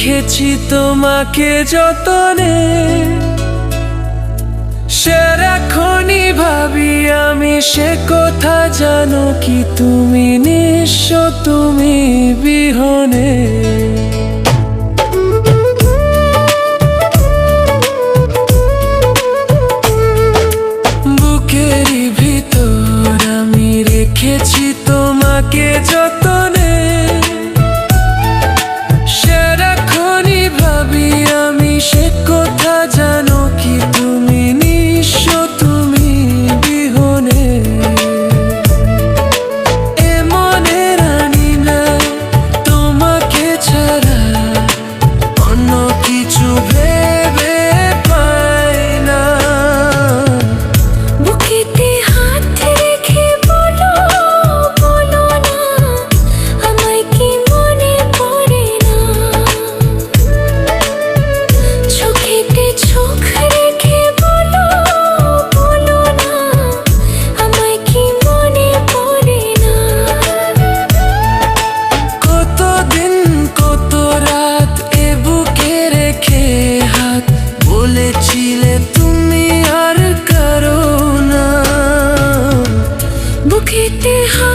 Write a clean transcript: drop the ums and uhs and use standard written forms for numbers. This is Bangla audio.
রেখেছি তোমাকে যতনে, সারাক্ষণই ভাবি আমি সে কথা, জানো কি তুমি নিঃস্ব, তুমি বিহনে। বুকেরই ভিতর আমি রেখেছি তোমাকে যতনে, সারাক্ষণই ভাবি আমি সে কথা, জানো কি তুমি নিঃস্ব, তুমি বিহনে। এ মনে রানি না তোমাকে ছাড়া অন্য কিছু ভেবে পাই না। বুকেতে হাত রেখে বলো, বলো না আমায় কি মনে পড়ে না। চোখেতে চোখ রেখে বলো, বলো না আমায় কি মনে পড়ে না। কতদিন কত রাত এ বুকে রেখে হাত বলেছিলে তুমি আর কারো না। বুকেতে হাত